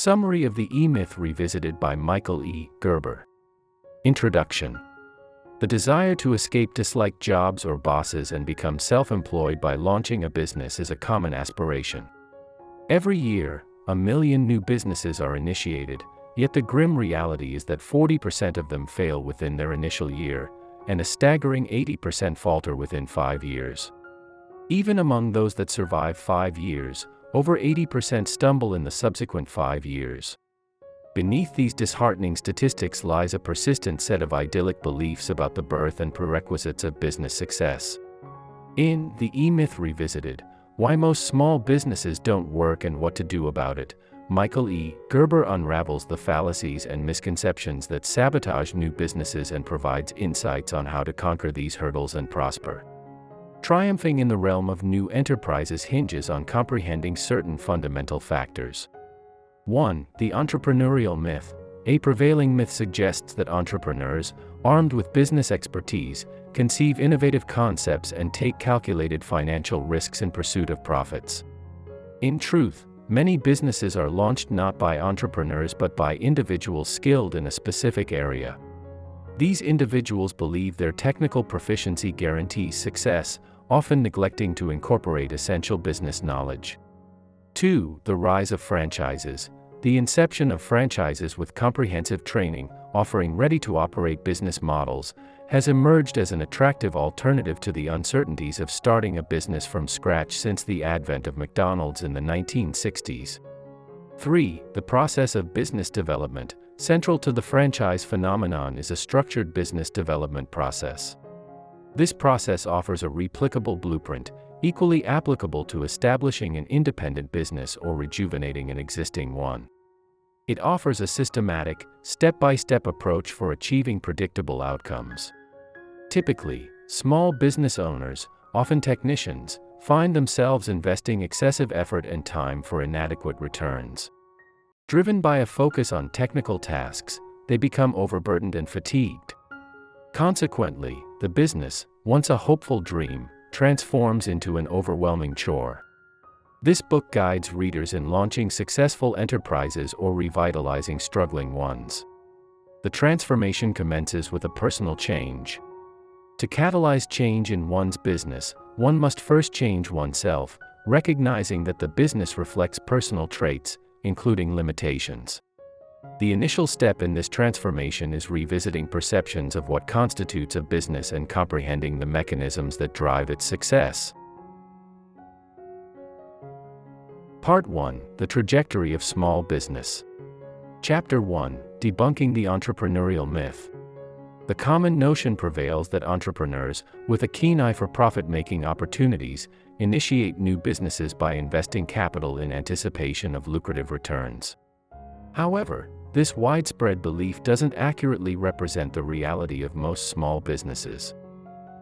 Summary of the E-Myth revisited by Michael E. Gerber. Introduction. The desire to escape disliked jobs or bosses and become self-employed by launching a business is a common aspiration. Every year, 1 million new businesses are initiated, yet the grim reality is that 40% of them fail within their initial year, and a staggering 80% falter within 5 years. Even among those that survive 5 years, over 80% stumble in the subsequent 5 years. Beneath these disheartening statistics lies a persistent set of idyllic beliefs about the birth and prerequisites of business success. In The E-Myth Revisited, Why Most Small Businesses Don't Work and What to Do About It, Michael E. Gerber unravels the fallacies and misconceptions that sabotage new businesses and provides insights on how to conquer these hurdles and prosper. Triumphing in the realm of new enterprises hinges on comprehending certain fundamental factors. 1. The entrepreneurial myth. A prevailing myth suggests that entrepreneurs, armed with business expertise, conceive innovative concepts and take calculated financial risks in pursuit of profits. In truth, many businesses are launched not by entrepreneurs but by individuals skilled in a specific area. These individuals believe their technical proficiency guarantees success, often neglecting to incorporate essential business knowledge. 2. The rise of franchises. The inception of franchises with comprehensive training, offering ready-to-operate business models, has emerged as an attractive alternative to the uncertainties of starting a business from scratch since the advent of McDonald's in the 1960s. 3. The process of business development. Central to the franchise phenomenon is a structured business development process. This process offers a replicable blueprint, equally applicable to establishing an independent business or rejuvenating an existing one. It offers a systematic, step-by-step approach for achieving predictable outcomes. Typically, small business owners, often technicians, find themselves investing excessive effort and time for inadequate returns. Driven by a focus on technical tasks, they become overburdened and fatigued. Consequently, the business, once a hopeful dream, transforms into an overwhelming chore. This book guides readers in launching successful enterprises or revitalizing struggling ones. The transformation commences with a personal change. To catalyze change in one's business, one must first change oneself, recognizing that the business reflects personal traits, including limitations. The initial step in this transformation is revisiting perceptions of what constitutes a business and comprehending the mechanisms that drive its success. Part 1. The Trajectory of Small Business. Chapter 1. Debunking the Entrepreneurial Myth. The common notion prevails that entrepreneurs, with a keen eye for profit-making opportunities, initiate new businesses by investing capital in anticipation of lucrative returns. However, this widespread belief doesn't accurately represent the reality of most small businesses.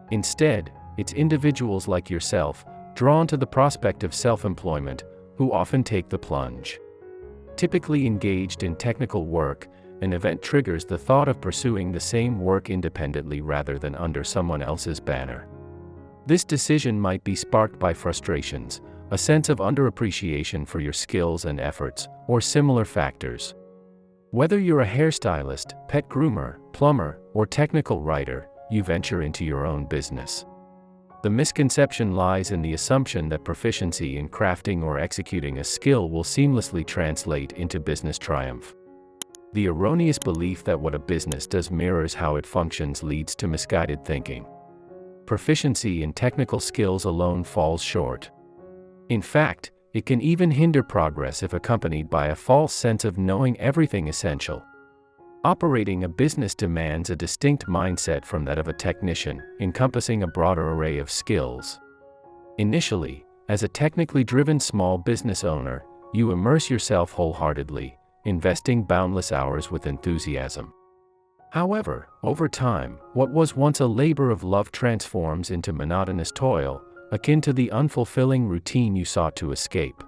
Instead, it's individuals like yourself, drawn to the prospect of self-employment, who often take the plunge. Typically engaged in technical work, an event triggers the thought of pursuing the same work independently rather than under someone else's banner. This decision might be sparked by frustrations, a sense of underappreciation for your skills and efforts, or similar factors. Whether you're a hairstylist, pet groomer, plumber, or technical writer, you venture into your own business. The misconception lies in the assumption that proficiency in crafting or executing a skill will seamlessly translate into business triumph. The erroneous belief that what a business does mirrors how it functions leads to misguided thinking. Proficiency in technical skills alone falls short. In fact, it can even hinder progress if accompanied by a false sense of knowing everything essential. Operating a business demands a distinct mindset from that of a technician, encompassing a broader array of skills. Initially, as a technically driven small business owner, you immerse yourself wholeheartedly, investing boundless hours with enthusiasm. However, over time, what was once a labor of love transforms into monotonous toil, akin to the unfulfilling routine you sought to escape.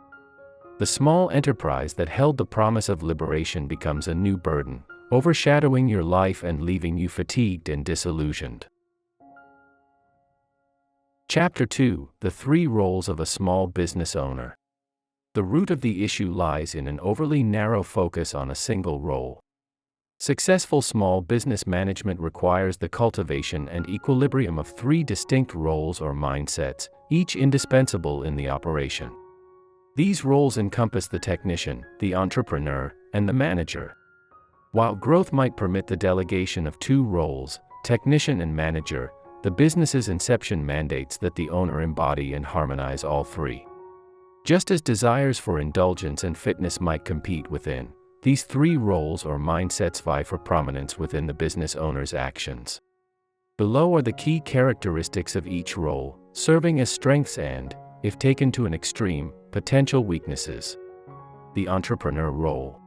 The small enterprise that held the promise of liberation becomes a new burden, overshadowing your life and leaving you fatigued and disillusioned. Chapter 2. The 3 Roles of a Small Business Owner. The root of the issue lies in an overly narrow focus on a single role. Successful small business management requires the cultivation and equilibrium of three distinct roles or mindsets, each indispensable in the operation. These roles encompass the technician, the entrepreneur, and the manager. While growth might permit the delegation of two roles, technician and manager, the business's inception mandates that the owner embody and harmonize all three. Just as desires for indulgence and fitness might compete within, these three roles or mindsets vie for prominence within the business owner's actions. Below are the key characteristics of each role, serving as strengths and, if taken to an extreme, potential weaknesses. The entrepreneur role.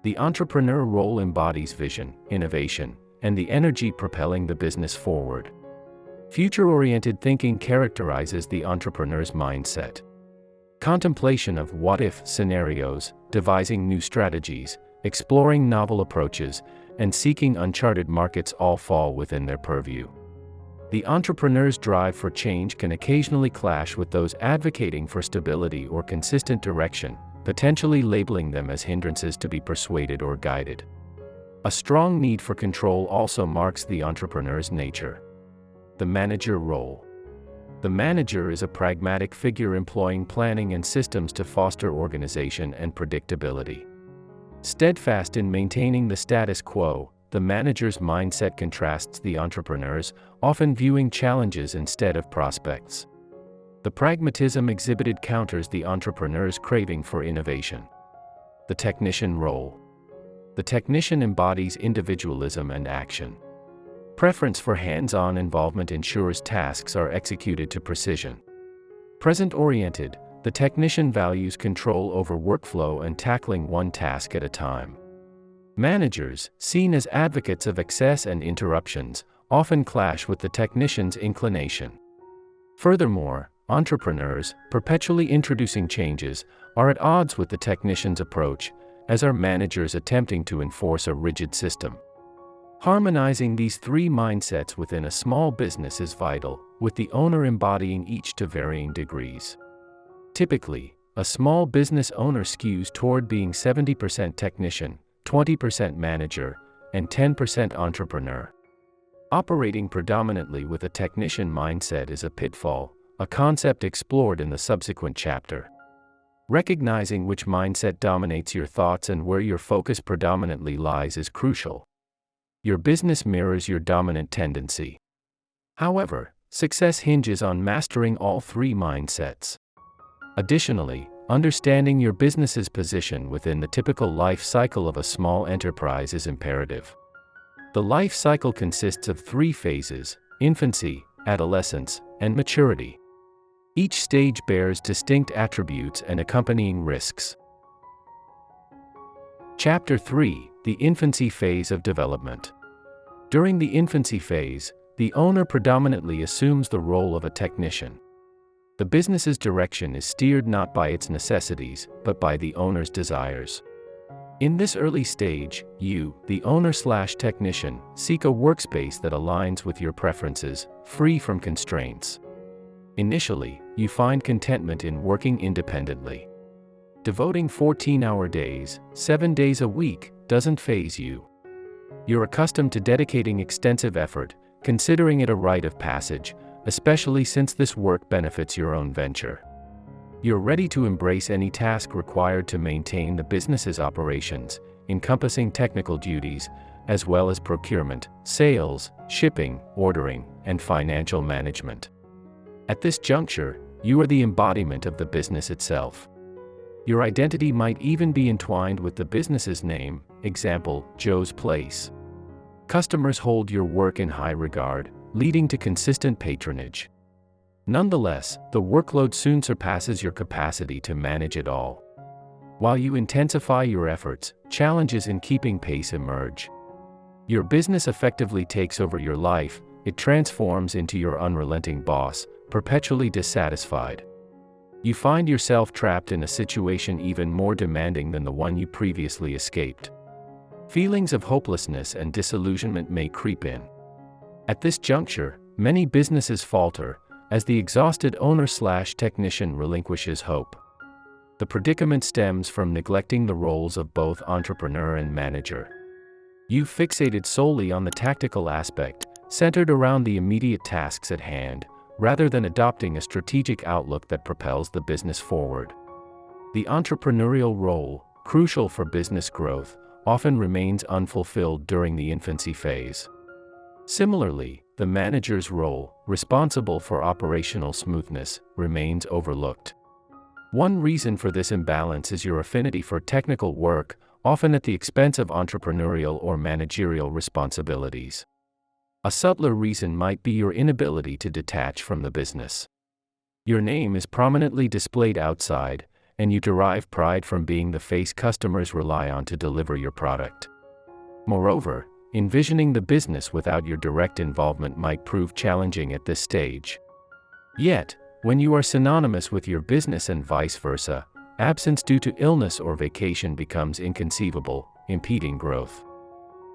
The entrepreneur role embodies vision, innovation, and the energy propelling the business forward. Future-oriented thinking characterizes the entrepreneur's mindset. Contemplation of what-if scenarios, devising new strategies, exploring novel approaches, and seeking uncharted markets all fall within their purview. The entrepreneur's drive for change can occasionally clash with those advocating for stability or consistent direction, potentially labeling them as hindrances to be persuaded or guided. A strong need for control also marks the entrepreneur's nature. The manager role. The manager is a pragmatic figure employing planning and systems to foster organization and predictability. Steadfast in maintaining the status quo, the manager's mindset contrasts the entrepreneur's, often viewing challenges instead of prospects. The pragmatism exhibited counters the entrepreneur's craving for innovation. The technician role. The technician embodies individualism and action. Preference for hands-on involvement ensures tasks are executed to precision. Present-oriented, the technician values control over workflow and tackling one task at a time. Managers, seen as advocates of excess and interruptions, often clash with the technician's inclination. Furthermore, entrepreneurs, perpetually introducing changes, are at odds with the technician's approach, as are managers attempting to enforce a rigid system. Harmonizing these three mindsets within a small business is vital, with the owner embodying each to varying degrees. Typically, a small business owner skews toward being 70% technician, 20% manager, and 10% entrepreneur. Operating predominantly with a technician mindset is a pitfall, a concept explored in the subsequent chapter. Recognizing which mindset dominates your thoughts and where your focus predominantly lies is crucial. Your business mirrors your dominant tendency. However, success hinges on mastering all three mindsets. Additionally, understanding your business's position within the typical life cycle of a small enterprise is imperative. The life cycle consists of three phases: infancy, adolescence, and maturity. Each stage bears distinct attributes and accompanying risks. Chapter 3: The infancy phase of development. During the infancy phase, the owner predominantly assumes the role of a technician. The business's direction is steered not by its necessities, but by the owner's desires. In this early stage, you, the owner/technician, seek a workspace that aligns with your preferences, free from constraints. Initially, you find contentment in working independently. Devoting 14-hour days, 7 days a week, doesn't faze you. You're accustomed to dedicating extensive effort, considering it a rite of passage, especially since this work benefits your own venture. You're ready to embrace any task required to maintain the business's operations, encompassing technical duties, as well as procurement, sales, shipping, ordering, and financial management. At this juncture, you are the embodiment of the business itself. Your identity might even be entwined with the business's name, example, Joe's Place. Customers hold your work in high regard, leading to consistent patronage. Nonetheless, the workload soon surpasses your capacity to manage it all. While you intensify your efforts, challenges in keeping pace emerge. Your business effectively takes over your life, it transforms into your unrelenting boss, perpetually dissatisfied. You find yourself trapped in a situation even more demanding than the one you previously escaped. Feelings of hopelessness and disillusionment may creep in. At this juncture, many businesses falter, as the exhausted owner/technician relinquishes hope. The predicament stems from neglecting the roles of both entrepreneur and manager. You've fixated solely on the tactical aspect, centered around the immediate tasks at hand, rather than adopting a strategic outlook that propels the business forward. The entrepreneurial role, crucial for business growth, often remains unfulfilled during the infancy phase. Similarly, the manager's role, responsible for operational smoothness, remains overlooked. One reason for this imbalance is your affinity for technical work, often at the expense of entrepreneurial or managerial responsibilities. A subtler reason might be your inability to detach from the business. Your name is prominently displayed outside, and you derive pride from being the face customers rely on to deliver your product. Moreover, envisioning the business without your direct involvement might prove challenging at this stage. Yet, when you are synonymous with your business and vice versa, absence due to illness or vacation becomes inconceivable, impeding growth.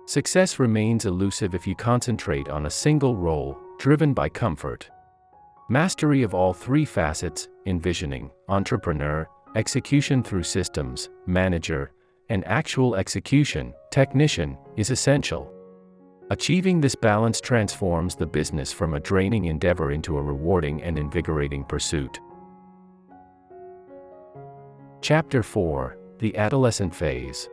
Success remains elusive if you concentrate on a single role, driven by comfort. Mastery of all three facets, envisioning, entrepreneur, execution through systems, manager, and actual execution, technician, is essential. Achieving this balance transforms the business from a draining endeavor into a rewarding and invigorating pursuit. Chapter 4: The Adolescent Phase.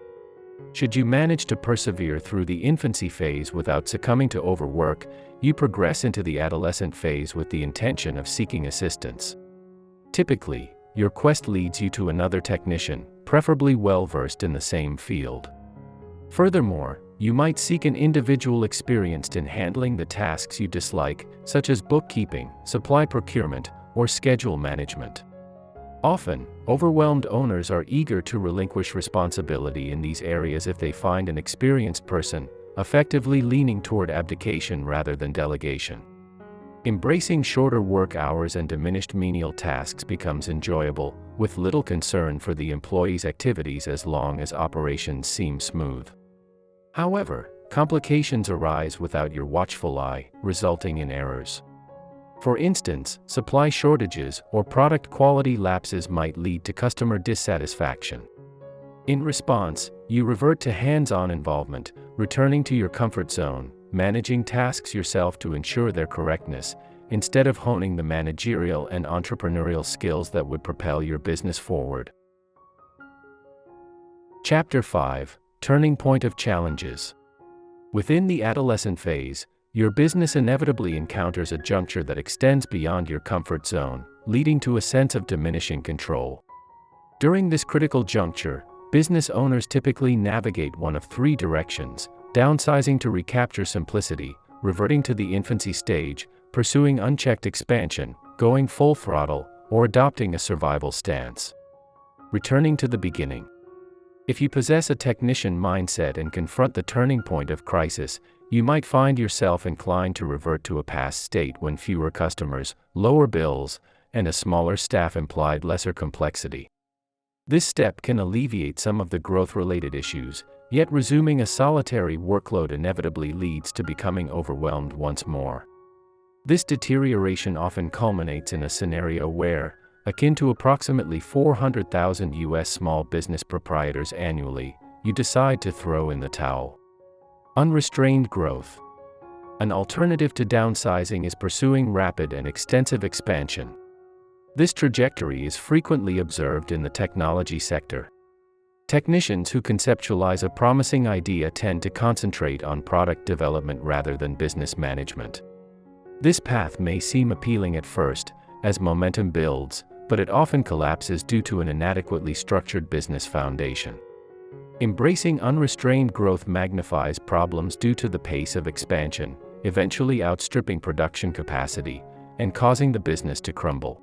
Should you manage to persevere through the infancy phase without succumbing to overwork, you progress into the adolescent phase with the intention of seeking assistance. Typically, your quest leads you to another technician, preferably well-versed in the same field. Furthermore, you might seek an individual experienced in handling the tasks you dislike, such as bookkeeping, supply procurement, or schedule management. Often, overwhelmed owners are eager to relinquish responsibility in these areas if they find an experienced person, effectively leaning toward abdication rather than delegation. Embracing shorter work hours and diminished menial tasks becomes enjoyable, with little concern for the employee's activities as long as operations seem smooth. However, complications arise without your watchful eye, resulting in errors. For instance, supply shortages or product quality lapses might lead to customer dissatisfaction. In response, you revert to hands-on involvement, returning to your comfort zone, managing tasks yourself to ensure their correctness, instead of honing the managerial and entrepreneurial skills that would propel your business forward. Chapter 5: Turning Point of Challenges. Within the adolescent phase, your business inevitably encounters a juncture that extends beyond your comfort zone, leading to a sense of diminishing control. During this critical juncture, business owners typically navigate one of three directions: downsizing to recapture simplicity, reverting to the infancy stage, pursuing unchecked expansion, going full throttle, or adopting a survival stance. Returning to the beginning. If you possess a technician mindset and confront the turning point of crisis, you might find yourself inclined to revert to a past state when fewer customers, lower bills, and a smaller staff implied lesser complexity. This step can alleviate some of the growth-related issues, yet resuming a solitary workload inevitably leads to becoming overwhelmed once more. This deterioration often culminates in a scenario where, akin to approximately 400,000 U.S. small business proprietors annually, you decide to throw in the towel. Unrestrained growth. An alternative to downsizing is pursuing rapid and extensive expansion. This trajectory is frequently observed in the technology sector. Technicians who conceptualize a promising idea tend to concentrate on product development rather than business management. This path may seem appealing at first, as momentum builds, but it often collapses due to an inadequately structured business foundation. Embracing unrestrained growth magnifies problems due to the pace of expansion, eventually outstripping production capacity, and causing the business to crumble.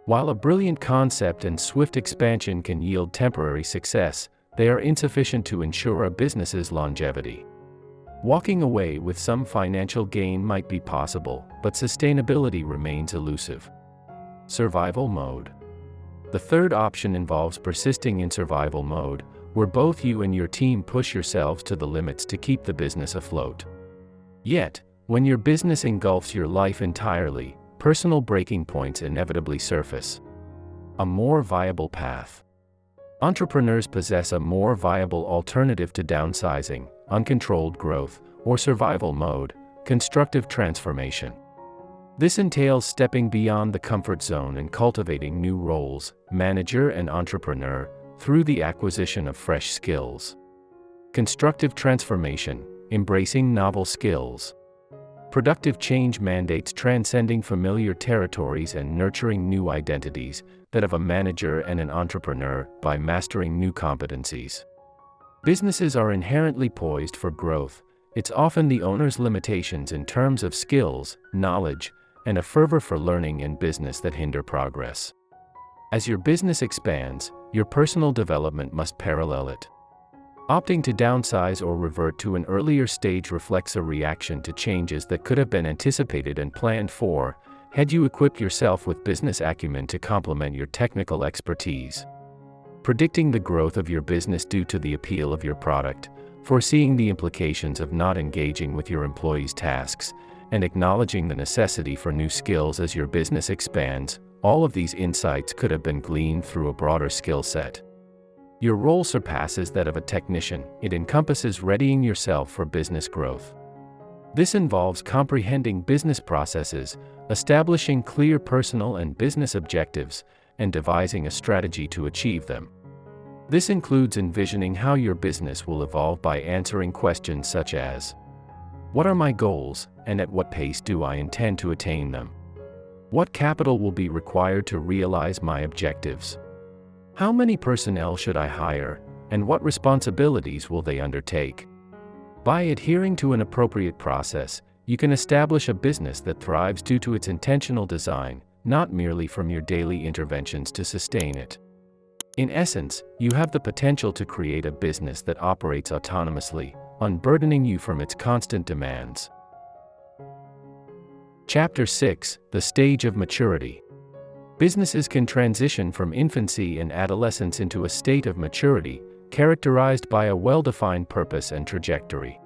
While a brilliant concept and swift expansion can yield temporary success, they are insufficient to ensure a business's longevity. Walking away with some financial gain might be possible, but sustainability remains elusive. Survival mode. The third option involves persisting in survival mode, where both you and your team push yourselves to the limits to keep the business afloat. Yet, when your business engulfs your life entirely, personal breaking points inevitably surface. A more viable path. Entrepreneurs possess a more viable alternative to downsizing, uncontrolled growth, or survival mode: constructive transformation. This entails stepping beyond the comfort zone and cultivating new roles, manager and entrepreneur, through the acquisition of fresh skills. Constructive transformation, embracing novel skills. Productive change mandates transcending familiar territories and nurturing new identities, that of a manager and an entrepreneur, by mastering new competencies. Businesses are inherently poised for growth. It's often the owner's limitations in terms of skills, knowledge, and a fervor for learning in business that hinder progress. As your business expands, your personal development must parallel it. Opting to downsize or revert to an earlier stage reflects a reaction to changes that could have been anticipated and planned for, had you equipped yourself with business acumen to complement your technical expertise. Predicting the growth of your business due to the appeal of your product, foreseeing the implications of not engaging with your employees' tasks, and acknowledging the necessity for new skills as your business expands, all of these insights could have been gleaned through a broader skill set. Your role surpasses that of a technician. It encompasses readying yourself for business growth. This involves comprehending business processes, establishing clear personal and business objectives, and devising a strategy to achieve them. This includes envisioning how your business will evolve by answering questions such as: what are my goals, and at what pace do I intend to attain them? What capital will be required to realize my objectives? How many personnel should I hire, and what responsibilities will they undertake? By adhering to an appropriate process, you can establish a business that thrives due to its intentional design, not merely from your daily interventions to sustain it. In essence, you have the potential to create a business that operates autonomously, unburdening you from its constant demands. Chapter 6: The Stage of Maturity. Businesses can transition from infancy and adolescence into a state of maturity, characterized by a well-defined purpose and trajectory.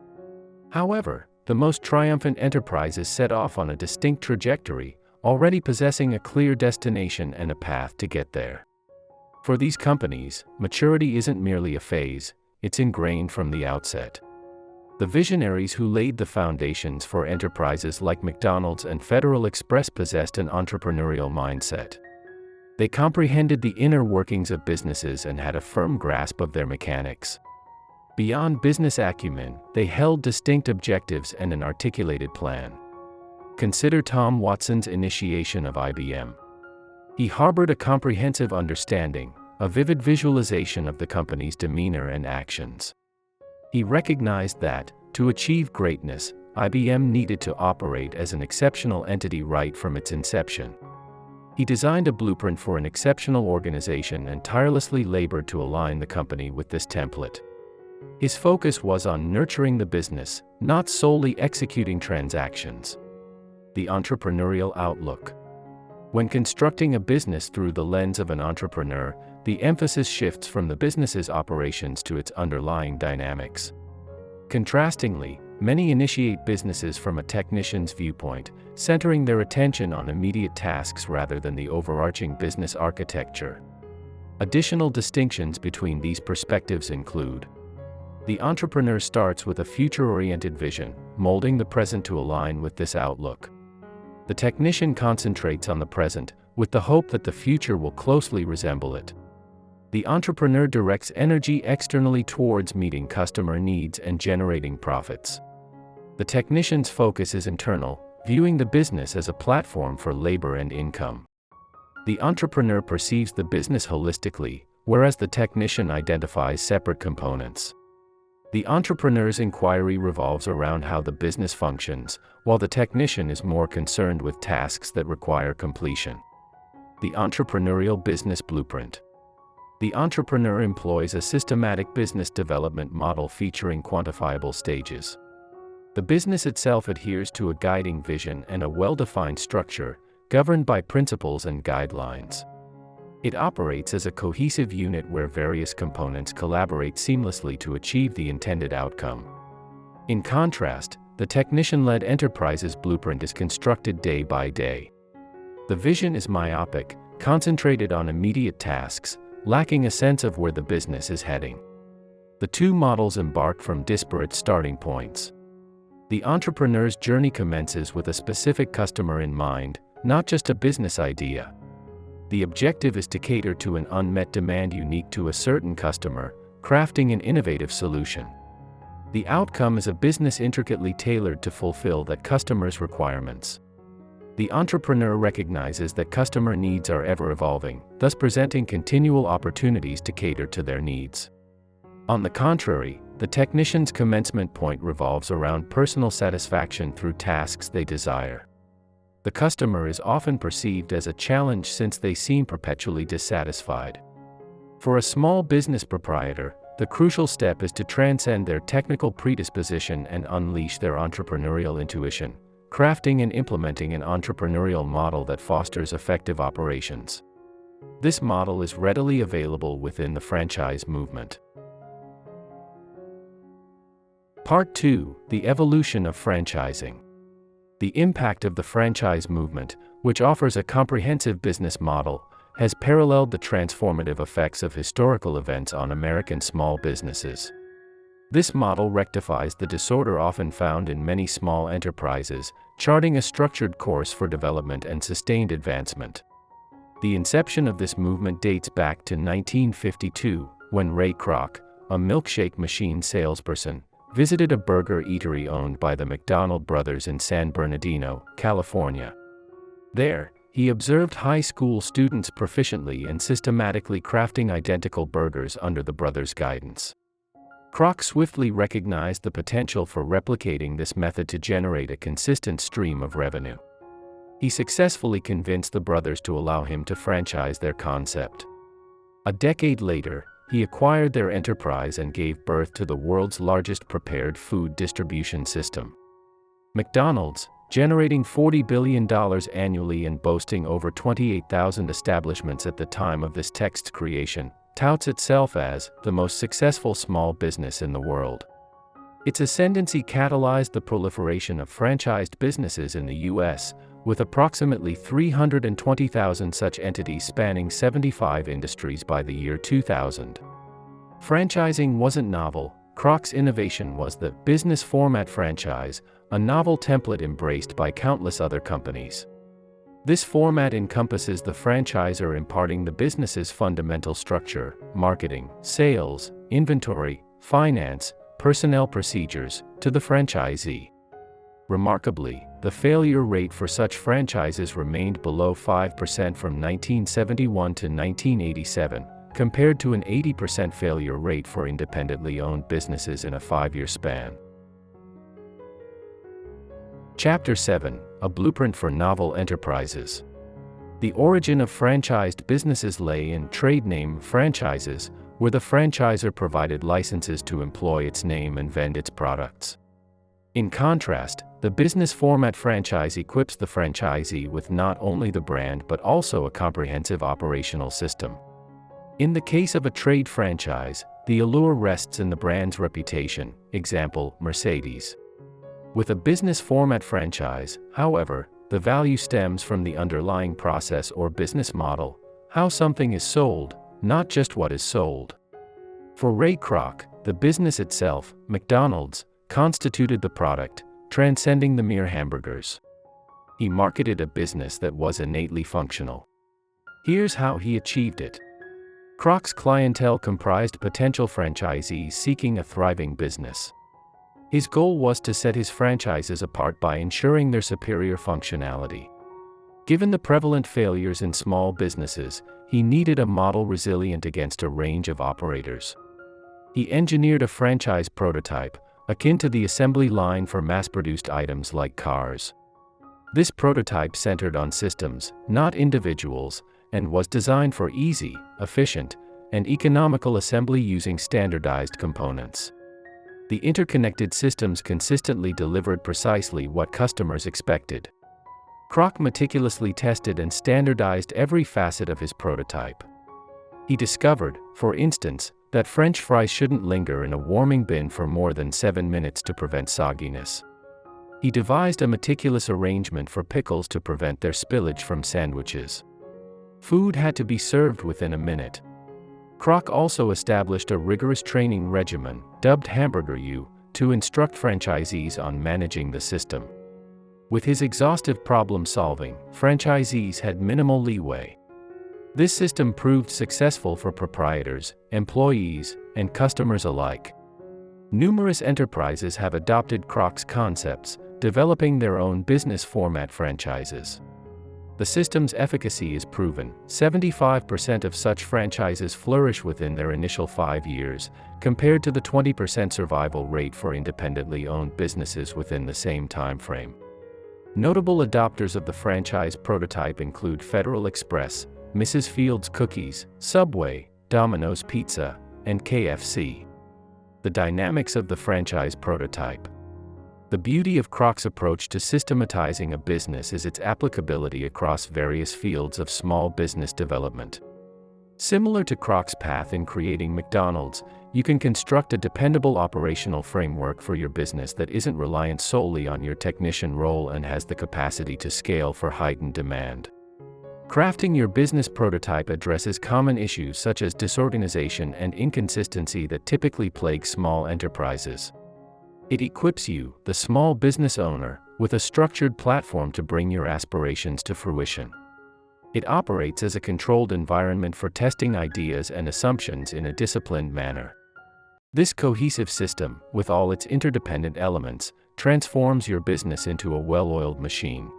However, the most triumphant enterprises set off on a distinct trajectory, already possessing a clear destination and a path to get there. For these companies, maturity isn't merely a phase, it's ingrained from the outset. The visionaries who laid the foundations for enterprises like McDonald's and Federal Express possessed an entrepreneurial mindset. They comprehended the inner workings of businesses and had a firm grasp of their mechanics. Beyond business acumen, they held distinct objectives and an articulated plan. Consider Tom Watson's initiation of IBM. He harbored a comprehensive understanding, a vivid visualization of the company's demeanor and actions. He recognized that, to achieve greatness, IBM needed to operate as an exceptional entity right from its inception. He designed a blueprint for an exceptional organization and tirelessly labored to align the company with this template. His focus was on nurturing the business, not solely executing transactions. The entrepreneurial outlook. When constructing a business through the lens of an entrepreneur, the emphasis shifts from the business's operations to its underlying dynamics. Contrastingly, many initiate businesses from a technician's viewpoint, centering their attention on immediate tasks rather than the overarching business architecture. Additional distinctions between these perspectives include: the entrepreneur starts with a future-oriented vision, molding the present to align with this outlook. The technician concentrates on the present, with the hope that the future will closely resemble it. The entrepreneur directs energy externally towards meeting customer needs and generating profits. The technician's focus is internal, viewing the business as a platform for labor and income. The entrepreneur perceives the business holistically, whereas the technician identifies separate components. The entrepreneur's inquiry revolves around how the business functions, while the technician is more concerned with tasks that require completion. The entrepreneurial business blueprint. The entrepreneur employs a systematic business development model featuring quantifiable stages. The business itself adheres to a guiding vision and a well-defined structure, governed by principles and guidelines. It operates as a cohesive unit where various components collaborate seamlessly to achieve the intended outcome. In contrast, the technician-led enterprise's blueprint is constructed day by day. The vision is myopic, concentrated on immediate tasks, lacking a sense of where the business is heading. The two models embark from disparate starting points. The entrepreneur's journey commences with a specific customer in mind, not just a business idea. The objective is to cater to an unmet demand unique to a certain customer, crafting an innovative solution. The outcome is a business intricately tailored to fulfill that customer's requirements. The entrepreneur recognizes that customer needs are ever evolving, thus presenting continual opportunities to cater to their needs. On the contrary, the technician's commencement point revolves around personal satisfaction through tasks they desire. The customer is often perceived as a challenge since they seem perpetually dissatisfied. For a small business proprietor, the crucial step is to transcend their technical predisposition and unleash their entrepreneurial intuition, crafting and implementing an entrepreneurial model that fosters effective operations. This model is readily available within the franchise movement. Part 2: The evolution of franchising. The impact of the franchise movement, which offers a comprehensive business model, has paralleled the transformative effects of historical events on American small businesses. This model rectifies the disorder often found in many small enterprises, charting a structured course for development and sustained advancement. The inception of this movement dates back to 1952, when Ray Kroc, a milkshake machine salesperson, visited a burger eatery owned by the McDonald brothers in San Bernardino, California. There, he observed high school students proficiently and systematically crafting identical burgers under the brothers' guidance. Kroc swiftly recognized the potential for replicating this method to generate a consistent stream of revenue. He successfully convinced the brothers to allow him to franchise their concept. A decade later, he acquired their enterprise and gave birth to the world's largest prepared food distribution system. McDonald's, generating $40 billion annually and boasting over 28,000 establishments at the time of this text's creation, touts itself as the most successful small business in the world. Its ascendancy catalyzed the proliferation of franchised businesses in the U.S., with approximately 320,000 such entities spanning 75 industries by the year 2000. Franchising wasn't novel. Kroc's innovation was the business format franchise, a novel template embraced by countless other companies. This format encompasses the franchisor imparting the business's fundamental structure, marketing, sales, inventory, finance, personnel procedures, to the franchisee. Remarkably, the failure rate for such franchises remained below 5% from 1971 to 1987, compared to an 80% failure rate for independently owned businesses in a 5-year span. Chapter 7: A Blueprint for Novel Enterprises. The origin of franchised businesses lay in trade name franchises, where the franchisor provided licenses to employ its name and vend its products. In contrast, the business format franchise equips the franchisee with not only the brand but also a comprehensive operational system. In the case of a trade franchise, the allure rests in the brand's reputation, example, Mercedes. With a business format franchise, however, the value stems from the underlying process or business model, how something is sold, not just what is sold. For Ray Kroc, the business itself, McDonald's, constituted the product, transcending the mere hamburgers. He marketed a business that was innately functional. Here's how he achieved it. Kroc's clientele comprised potential franchisees seeking a thriving business. His goal was to set his franchises apart by ensuring their superior functionality. Given the prevalent failures in small businesses, he needed a model resilient against a range of operators. He engineered a franchise prototype, akin to the assembly line for mass-produced items like cars. This prototype centered on systems, not individuals, and was designed for easy, efficient, and economical assembly using standardized components. The interconnected systems consistently delivered precisely what customers expected. Kroc meticulously tested and standardized every facet of his prototype. He discovered, for instance, that French fries shouldn't linger in a warming bin for more than 7 minutes to prevent sogginess. He devised a meticulous arrangement for pickles to prevent their spillage from sandwiches. Food had to be served within a minute. Kroc also established a rigorous training regimen, dubbed Hamburger U, to instruct franchisees on managing the system. With his exhaustive problem-solving, franchisees had minimal leeway. This system proved successful for proprietors, employees, and customers alike. Numerous enterprises have adopted Kroc's concepts, developing their own business format franchises. The system's efficacy is proven. 75% of such franchises flourish within their initial 5 years, compared to the 20% survival rate for independently owned businesses within the same time frame. Notable adopters of the franchise prototype include Federal Express, Mrs. Fields Cookies, Subway, Domino's Pizza, and KFC. The dynamics of the franchise prototype. The beauty of Kroc's approach to systematizing a business is its applicability across various fields of small business development. Similar to Kroc's path in creating McDonald's, you can construct a dependable operational framework for your business that isn't reliant solely on your technician role and has the capacity to scale for heightened demand. Crafting your business prototype addresses common issues such as disorganization and inconsistency that typically plague small enterprises. It equips you, the small business owner, with a structured platform to bring your aspirations to fruition. It operates as a controlled environment for testing ideas and assumptions in a disciplined manner. This cohesive system, with all its interdependent elements, transforms your business into a well-oiled machine.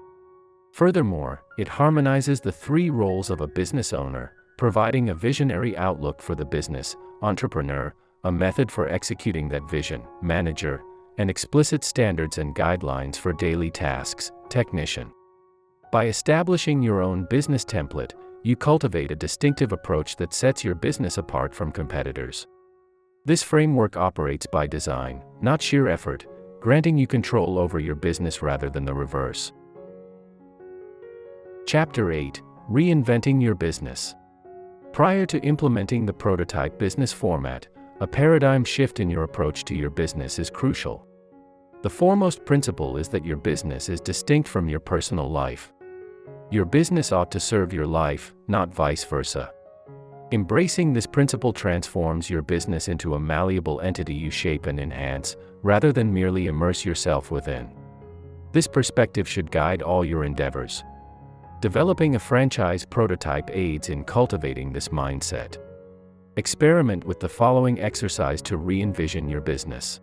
Furthermore, it harmonizes the 3 roles of a business owner, providing a visionary outlook for the business, entrepreneur, a method for executing that vision, manager, and explicit standards and guidelines for daily tasks, technician. By establishing your own business template, you cultivate a distinctive approach that sets your business apart from competitors. This framework operates by design, not sheer effort, granting you control over your business rather than the reverse. Chapter 8: Reinventing Your Business. Prior to implementing the prototype business format, a paradigm shift in your approach to your business is crucial. The foremost principle is that your business is distinct from your personal life. Your business ought to serve your life, not vice versa. Embracing this principle transforms your business into a malleable entity you shape and enhance, rather than merely immerse yourself within. This perspective should guide all your endeavors. Developing a franchise prototype aids in cultivating this mindset. Experiment with the following exercise to re-envision your business.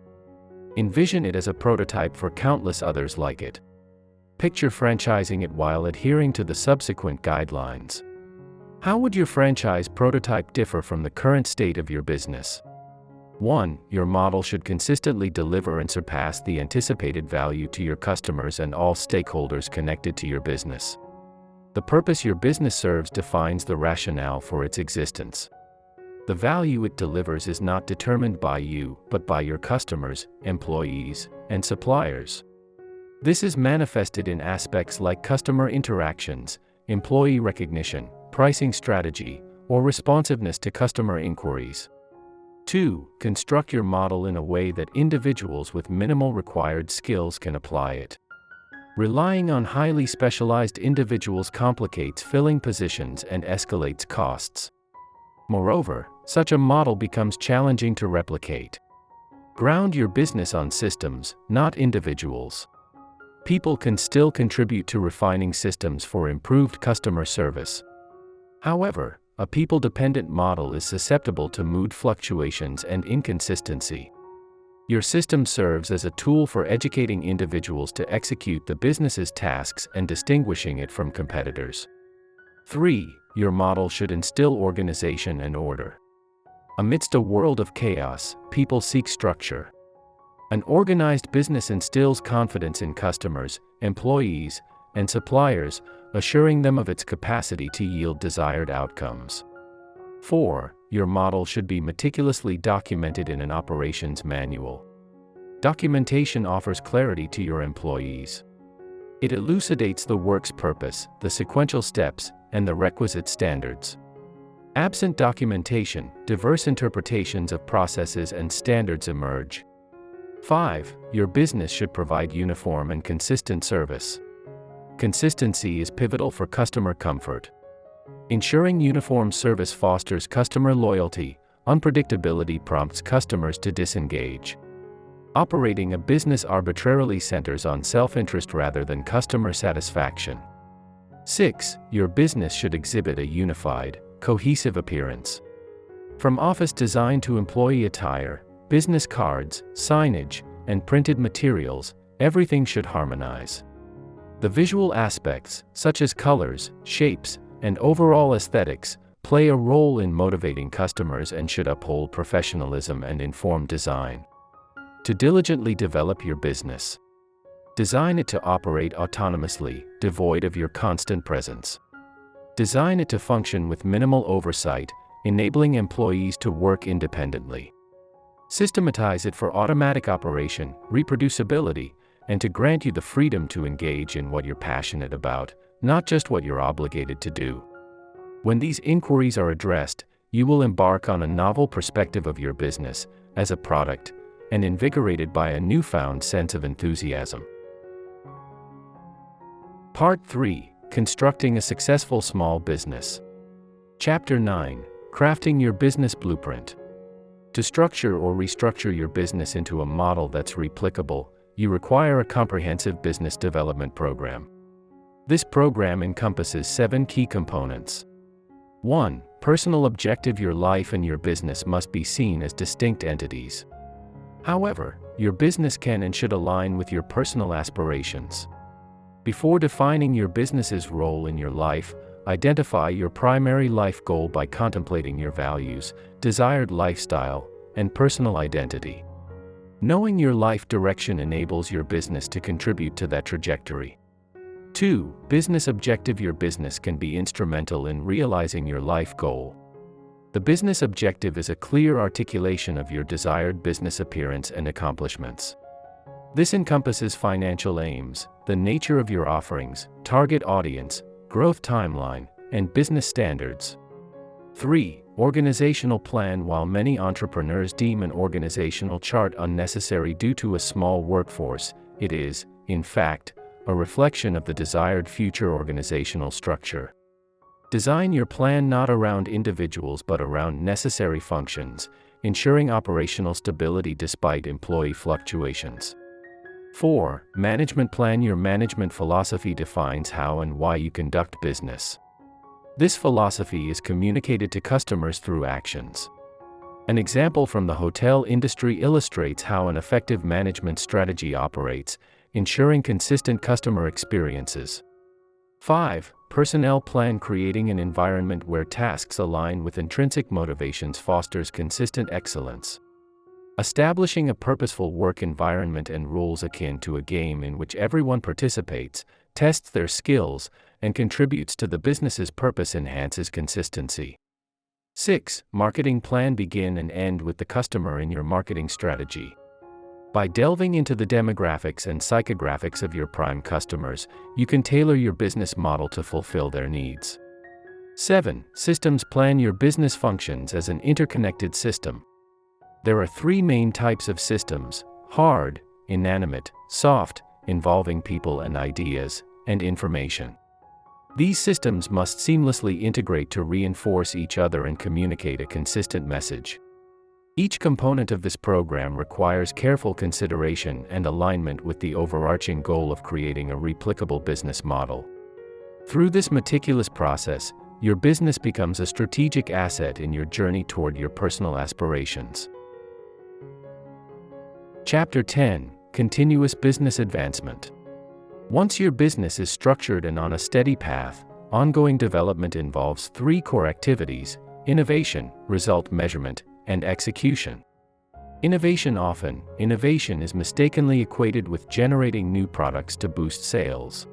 Envision it as a prototype for countless others like it. Picture franchising it while adhering to the subsequent guidelines. How would your franchise prototype differ from the current state of your business? 1. Your model should consistently deliver and surpass the anticipated value to your customers and all stakeholders connected to your business. The purpose your business serves defines the rationale for its existence. The value it delivers is not determined by you, but by your customers, employees, and suppliers. This is manifested in aspects like customer interactions, employee recognition, pricing strategy, or responsiveness to customer inquiries. 2. Construct your model in a way that individuals with minimal required skills can apply it. Relying on highly specialized individuals complicates filling positions and escalates costs. Moreover, such a model becomes challenging to replicate. Ground your business on systems, not individuals. People can still contribute to refining systems for improved customer service. However, a people-dependent model is susceptible to mood fluctuations and inconsistency. Your system serves as a tool for educating individuals to execute the business's tasks and distinguishing it from competitors. 3. Your model should instill organization and order. Amidst a world of chaos, people seek structure. An organized business instills confidence in customers, employees, and suppliers, assuring them of its capacity to yield desired outcomes. 4. Your model should be meticulously documented in an operations manual. Documentation offers clarity to your employees. It elucidates the work's purpose, the sequential steps, and the requisite standards. Absent documentation, diverse interpretations of processes and standards emerge. 5. Your business should provide uniform and consistent service. Consistency is pivotal for customer comfort. Ensuring uniform service fosters customer loyalty. Unpredictability prompts customers to disengage. Operating a business arbitrarily centers on self-interest rather than customer satisfaction. 6. Your business should exhibit a unified, cohesive appearance. From office design to employee attire, business cards, signage, and printed materials, everything should harmonize. The visual aspects, such as colors, shapes, and overall aesthetics, play a role in motivating customers and should uphold professionalism and informed design. To diligently develop your business. Design it to operate autonomously, devoid of your constant presence. Design it to function with minimal oversight, enabling employees to work independently. Systematize it for automatic operation, reproducibility, and to grant you the freedom to engage in what you're passionate about, not just what you're obligated to do. When these inquiries are addressed, you will embark on a novel perspective of your business as a product, and invigorated by a newfound sense of enthusiasm. Part 3: Constructing a Successful Small Business. Chapter 9: Crafting Your Business Blueprint. To structure or restructure your business into a model that's replicable, you require a comprehensive business development program. This program encompasses 7 key components. 1. Personal objective. Your life and your business must be seen as distinct entities. However, your business can and should align with your personal aspirations. Before defining your business's role in your life, identify your primary life goal by contemplating your values, desired lifestyle, and personal identity. Knowing your life direction enables your business to contribute to that trajectory. 2. Business objective. Your business can be instrumental in realizing your life goal. The business objective is a clear articulation of your desired business appearance and accomplishments. This encompasses financial aims, the nature of your offerings, target audience, growth timeline, and business standards. 3. Organizational plan. While many entrepreneurs deem an organizational chart unnecessary due to a small workforce, it is, in fact, a reflection of the desired future organizational structure. Design your plan not around individuals but around necessary functions, ensuring operational stability despite employee fluctuations. 4. Management plan. Your management philosophy defines how and why you conduct business. This philosophy is communicated to customers through actions. An example from the hotel industry illustrates how an effective management strategy operates, ensuring consistent customer experiences. 5. Personnel plan. Creating an environment where tasks align with intrinsic motivations fosters consistent excellence. Establishing a purposeful work environment and rules akin to a game in which everyone participates, tests their skills, and contributes to the business's purpose enhances consistency. 6. Marketing plan. Begin and end with the customer in your marketing strategy. By delving into the demographics and psychographics of your prime customers, you can tailor your business model to fulfill their needs. 7. Systems plan. Your business functions as an interconnected system. There are 3 main types of systems: hard, inanimate, soft, involving people and ideas, and information. These systems must seamlessly integrate to reinforce each other and communicate a consistent message. Each component of this program requires careful consideration and alignment with the overarching goal of creating a replicable business model. Through this meticulous process, your business becomes a strategic asset in your journey toward your personal aspirations. Chapter 10: Continuous Business Advancement. Once your business is structured and on a steady path, ongoing development involves 3 core activities: innovation, result measurement, and execution. Innovation is mistakenly equated with generating new products to boost sales.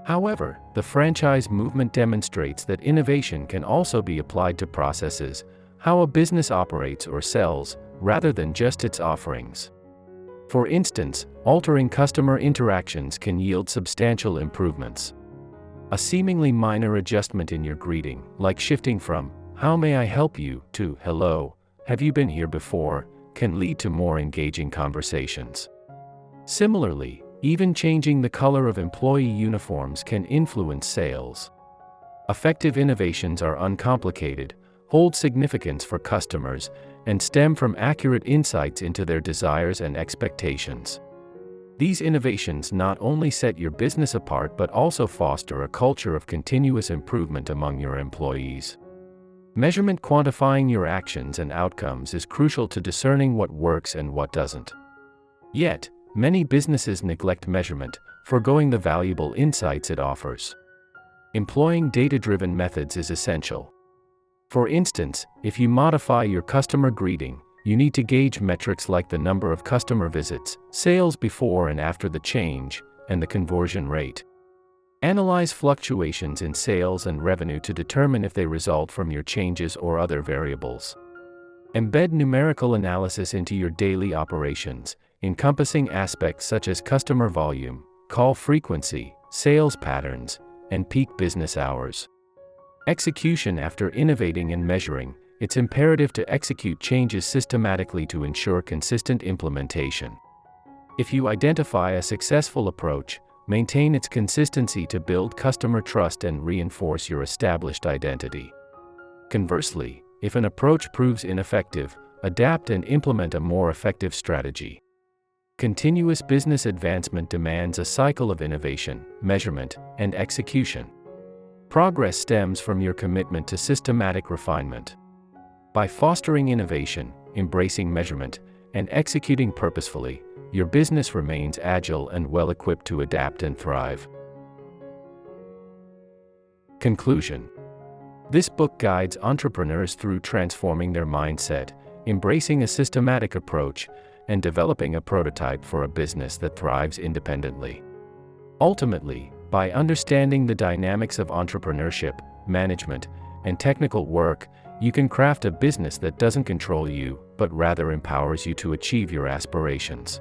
However, the franchise movement demonstrates that innovation can also be applied to processes, how a business operates or sells, rather than just its offerings. For instance, altering customer interactions can yield substantial improvements. A seemingly minor adjustment in your greeting, like shifting from "How may I help you?" to "Hello, have you been here before?" can lead to more engaging conversations. Similarly, even changing the color of employee uniforms can influence sales. Effective innovations are uncomplicated, hold significance for customers, and stem from accurate insights into their desires and expectations. These innovations not only set your business apart but also foster a culture of continuous improvement among your employees. Measurement, quantifying your actions and outcomes, is crucial to discerning what works and what doesn't. Yet, many businesses neglect measurement, forgoing the valuable insights it offers. Employing data-driven methods is essential. For instance, if you modify your customer greeting, you need to gauge metrics like the number of customer visits, sales before and after the change, and the conversion rate. Analyze fluctuations in sales and revenue to determine if they result from your changes or other variables. Embed numerical analysis into your daily operations, encompassing aspects such as customer volume, call frequency, sales patterns, and peak business hours. Execution. After innovating and measuring, it's imperative to execute changes systematically to ensure consistent implementation. If you identify a successful approach, maintain its consistency to build customer trust and reinforce your established identity. Conversely, if an approach proves ineffective, adapt and implement a more effective strategy. Continuous business advancement demands a cycle of innovation, measurement, and execution. Progress stems from your commitment to systematic refinement. By fostering innovation, embracing measurement, and executing purposefully, your business remains agile and well-equipped to adapt and thrive. Conclusion. This book guides entrepreneurs through transforming their mindset, embracing a systematic approach, and developing a prototype for a business that thrives independently. Ultimately, by understanding the dynamics of entrepreneurship, management, and technical work, you can craft a business that doesn't control you, but rather empowers you to achieve your aspirations.